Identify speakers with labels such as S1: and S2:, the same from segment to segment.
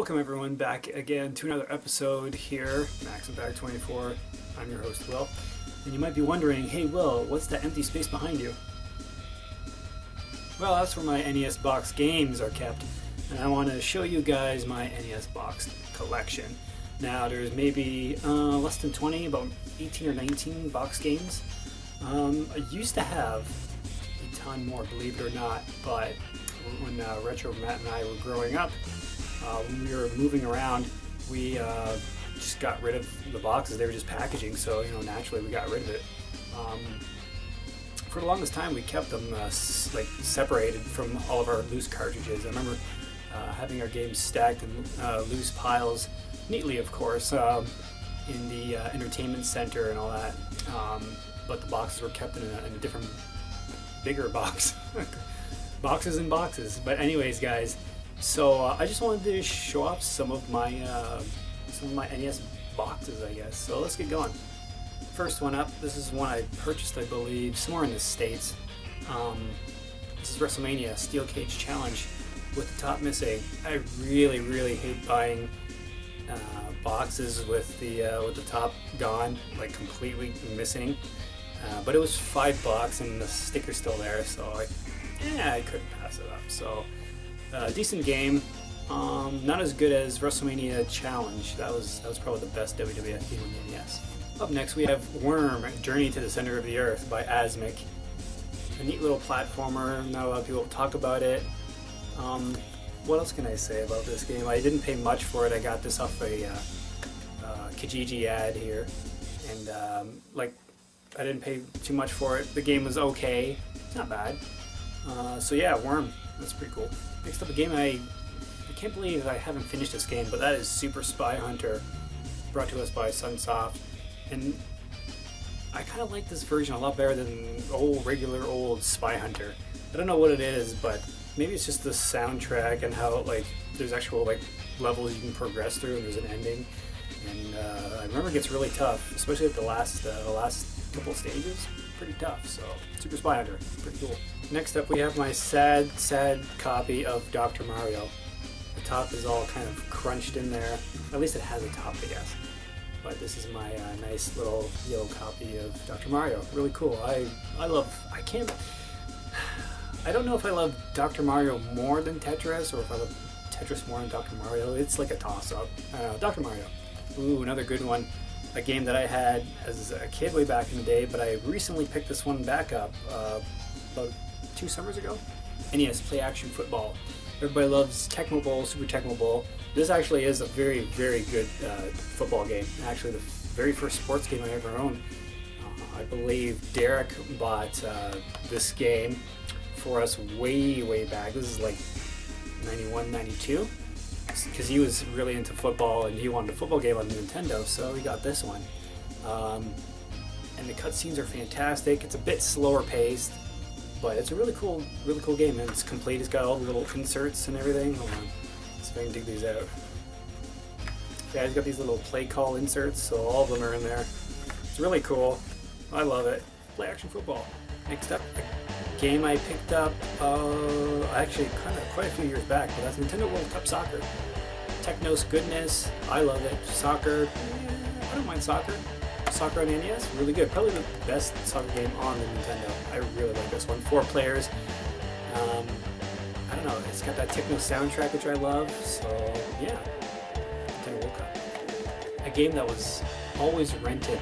S1: Welcome everyone back again to another episode here, MaximBag24. I'm your host Will, and you might be wondering, hey Will, what's that empty space behind you? Well, that's where my NES box games are kept, and I want to show you guys my NES Boxed Collection. Now there's maybe less than 20, about 18 or 19 box games. I used to have a ton more, believe it or not, but when Retro Matt and I were growing up, when we were moving around, we just got rid of the boxes. They were just packaging, so naturally we got rid of it. For the longest time, we kept them like separated from all of our loose cartridges. I remember having our games stacked in loose piles, neatly, of course, in the entertainment center and all that. But the boxes were kept in a different, bigger box. Boxes and boxes. But anyways, guys. So I just wanted to show off some of my NES boxes, I guess. So let's get going. First one up. This is one I purchased, I believe, somewhere in the States. This is WrestleMania Steel Cage Challenge with the top missing. I really hate buying boxes with the top gone, like completely missing. But it was $5 and the sticker's still there, so I couldn't pass it up. So. Decent game, not as good as WrestleMania Challenge. That was probably the best WWF game on the NES. Up next we have Worm, Journey to the Center of the Earth by Asmic. A neat little platformer, not a lot of people talk about it. What else can I say about this game? I didn't pay much for it. I got this off a Kijiji ad here, and I didn't pay too much for it. The game was okay, it's not bad. So yeah, Worm, that's pretty cool. Next up a game I can't believe I haven't finished this game, but that is Super Spy Hunter, brought to us by Sunsoft. And I kind of like this version a lot better than regular old Spy Hunter. I don't know what it is, but maybe it's just the soundtrack and how there's actual levels you can progress through and there's an ending. And I remember it gets really tough, especially at the last couple stages. Pretty tough. So Super Spy Hunter, pretty cool. Next up we have my sad copy of Dr. Mario. The top is all kind of crunched in there. At least it has a top, I guess. But this is my nice little yellow copy of Dr. Mario. Really cool. I don't know if I love Dr. Mario more than Tetris, or if I love Tetris more than Dr. Mario. It's like a toss-up. Dr. Mario. Ooh, another good one. A game that I had as a kid way back in the day, but I recently picked this one back up about 2 summers ago. NES Play Action Football. Everybody loves Tecmo Bowl, Super Tecmo Bowl. This actually is a very good football game. Actually, the very first sports game I ever owned. I believe Derek bought this game for us way back. This is like 91, 92. Because he was really into football and he wanted a football game on Nintendo, so he got this one. And the cutscenes are fantastic. It's a bit slower paced, but it's a really cool game, and it's complete. It's got all the little inserts and everything. Hold on, see if I can dig these out. Yeah, he's got these little play call inserts, so all of them are in there. It's really cool. I love it. Play Action Football. Next up, a game I picked up actually quite a few years back, but that's Nintendo World Cup Soccer. Technos goodness, I love it. Soccer, I don't mind soccer. Soccer on NES, really good. Probably the best soccer game on the Nintendo. I really like this one. 4 players. I don't know, it's got that Techno soundtrack which I love, so yeah. Nintendo World Cup. A game that was always rented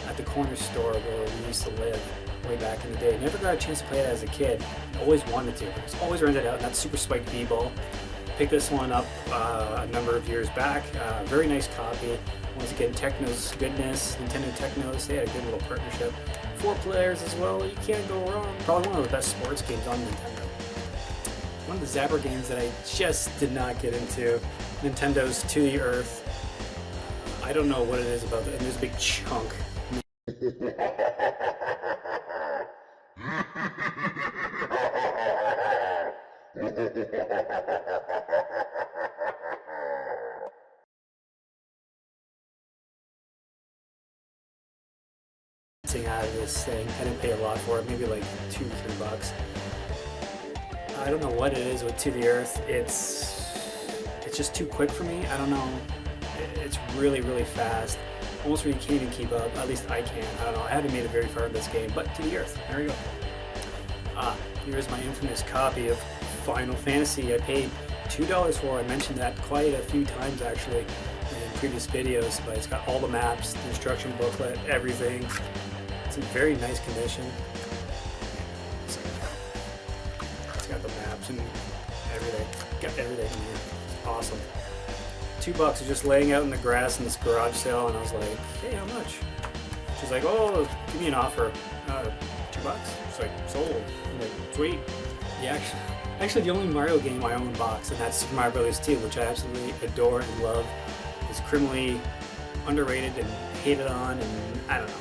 S1: at the corner store where we used to live way back in the day. Never got a chance to play it as a kid. Always wanted to. It's always rented out. That's Super Spike B-Ball. Picked this one up a number of years back. Very nice copy. Once again, Techno's goodness. Nintendo Technos. They had a good little partnership. 4 players as well. You can't go wrong. Probably one of the best sports games on Nintendo. One of the Zapper games that I just did not get into. Nintendo's To the Earth. I don't know what it is about it. And there's a big chunk. Out of this thing. I didn't pay a lot for it, maybe like $2 or $3. I don't know what it is with To the Earth. It's just too quick for me. I don't know. It's really, really fast. Almost where you can't even keep up. At least I can't. I don't know. I haven't made it very far in this game, but to the earth. There we go. Here's my infamous copy of Final Fantasy. I paid $2 for. I mentioned that quite a few times actually in previous videos, but it's got all the maps, the instruction booklet, everything. It's in very nice condition. It's got the maps and everything. Got everything in here. It's awesome. $2 is just laying out in the grass in this garage sale, and I was like, hey, how much? She's like, oh, give me an offer. $2? She's like, sold. I'm like, sweet. Yeah, actually the only Mario game I own box, and that's Super Mario Bros. 2, which I absolutely adore and love. It's criminally underrated and hated on, and I don't know.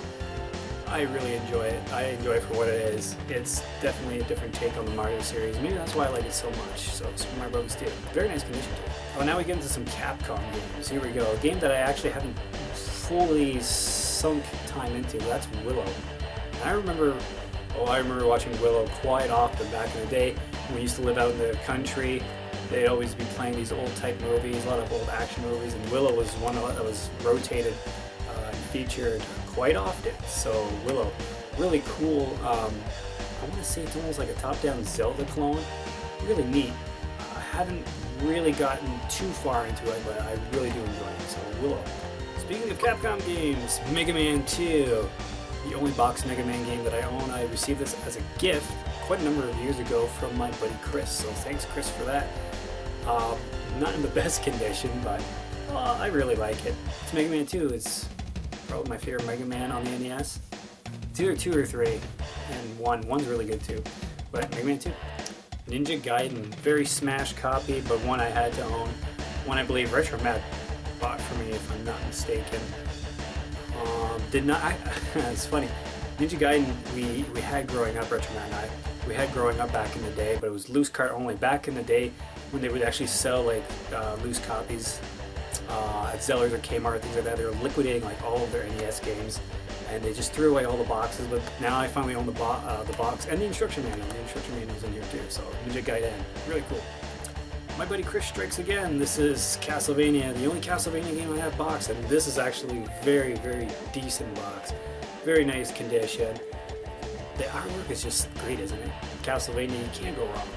S1: I really enjoy it. I enjoy it for what it is. It's definitely a different take on the Mario series. Maybe that's why I like it so much. So Super Mario Bros. 2, very nice condition too. Oh, now we get into some Capcom games. Here we go. A game that I actually haven't fully sunk time into. That's Willow. And I remember watching Willow quite often back in the day when we used to live out in the country. They'd always be playing these old type movies, a lot of old action movies, and Willow was one that was rotated and featured quite often. So Willow, really cool. I want to say it's almost like a top-down Zelda clone. Really neat. I haven't really gotten too far into it, but I really do enjoy it. So Willow. Speaking of Capcom games, Mega Man 2. The only box Mega Man game that I own. I received this as a gift quite a number of years ago from my buddy Chris, so thanks Chris for that. Not in the best condition, but I really like it. It's Mega Man 2. It's probably my favorite Mega Man on the NES. It's either 2 or 3, and 1. 1's really good too. But Mega Man 2. Ninja Gaiden, very smash copy, but one I had to own. One I believe Retro Matt bought for me, if I'm not mistaken. It's funny. Ninja Gaiden we had growing up, Retro Matt and I. We had growing up back in the day, but it was loose cart only. Back in the day when they would actually sell like loose copies at Zellers or Kmart, things like that, they were liquidating like all of their NES games, and they just threw away all the boxes. But now I finally own the box and the instruction manual. The instruction manual's in here too. So Ninja Gaiden, really cool. My buddy Chris strikes again. This is Castlevania, the only Castlevania game I have boxed, and this is actually very, very decent box. Very nice condition. The artwork is just great, isn't it? Castlevania, you can't go wrong.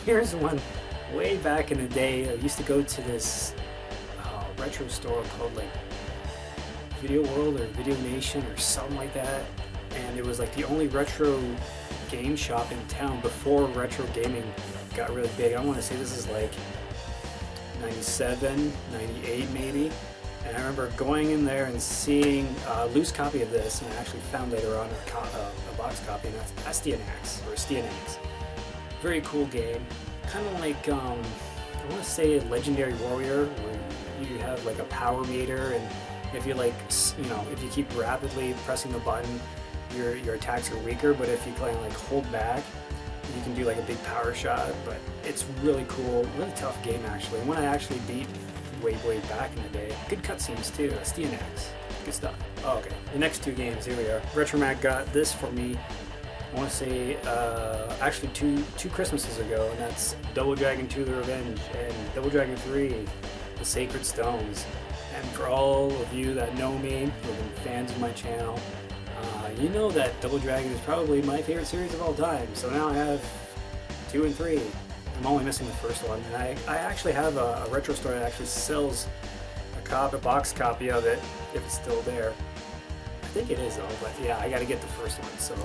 S1: Here's one way back in the day. I used to go to this retro store called like Video World or Video Nation or something like that, and it was like the only retro game shop in town before retro gaming got really big. I want to say this is like 97, 98 maybe. And I remember going in there and seeing a loose copy of this, and I actually found later on a box copy, and that's SDNX, or SDNX. Very cool game. Kind of like, I want to say Legendary Warrior, where you have like a power meter, and if you like, if you keep rapidly pressing the button, your attacks are weaker, but if you kind of like hold back, you can do like a big power shot. But it's really cool, really tough game actually. One I actually beat way back in the day. Good cutscenes too. SDNX, good stuff. Oh, okay, the next two games, here we are. Retromac got this for me, I want to say actually two Christmases ago, and that's Double Dragon 2 The Revenge and Double Dragon 3 The Sacred Stones. And for all of you that know me, who've been fans of my channel, you know that Double Dragon is probably my favorite series of all time. So now I have 2 and 3. I'm only missing the first one, and I actually have a retro store that actually sells a box copy of it, if it's still there. I think it is though, but yeah, I gotta get the first one. So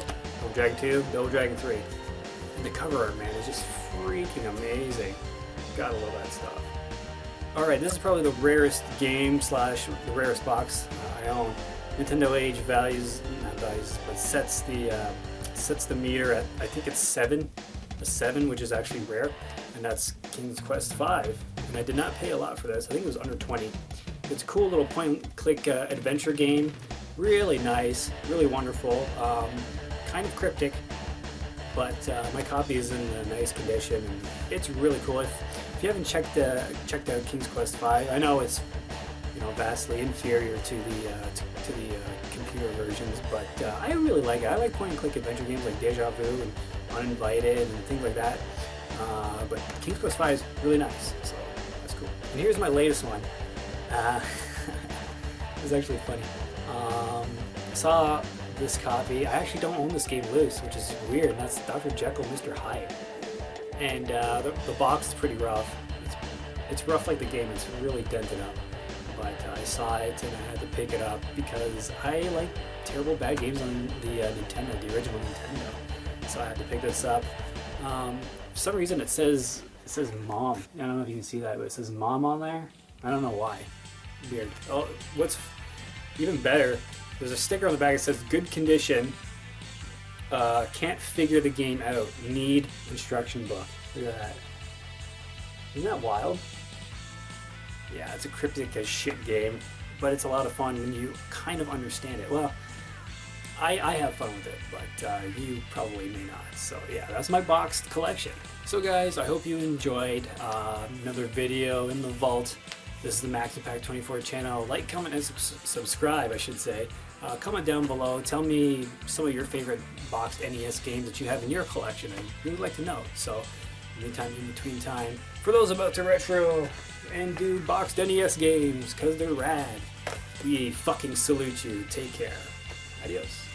S1: Double Dragon 2, Double Dragon 3. And the cover art, man, is just freaking amazing. Gotta love that stuff. Alright, this is probably the rarest game / the rarest box I own. Nintendo Age sets the meter at, I think it's 7, a 7, which is actually rare, and that's King's Quest V. And I did not pay a lot for this. I think it was under 20. It's a cool little point-and-click adventure game. Really nice, really wonderful. Kind of cryptic, but my copy is in a nice condition. And it's really cool. If you haven't checked out King's Quest V, I know it's vastly inferior to the computer versions, but I really like it. I like point-and-click adventure games like Deja Vu and Uninvited and things like that. But King's Quest V is really nice, so that's It's cool. And here's my latest one. It's actually funny. I saw this copy. I actually don't own this game loose, which is weird. And that's Dr. Jekyll, Mr. Hyde. And the box is pretty rough. It's rough like the game. It's really dented up. But I saw it and I had to pick it up because I like terrible bad games on the Nintendo, the original Nintendo. So I had to pick this up. For some reason it says Mom. I don't know if you can see that, but it says Mom on there. I don't know why. Weird. Oh, what's even better, there's a sticker on the back that says good condition. Can't figure the game out. Need instruction book. Look at that. Isn't that wild? Yeah, it's a cryptic as shit game, but it's a lot of fun when you kind of understand it. Well, I have fun with it, but you probably may not. So yeah, that's my boxed collection. So guys, I hope you enjoyed another video in the vault. This is the Max Impact 24 channel. Like, comment, and subscribe, I should say. Comment down below. Tell me some of your favorite boxed NES games that you have in your collection. I would like to know. So, anytime in between time, for those about to retro and do boxed NES games, because they're rad, we fucking salute you. Take care. Adios.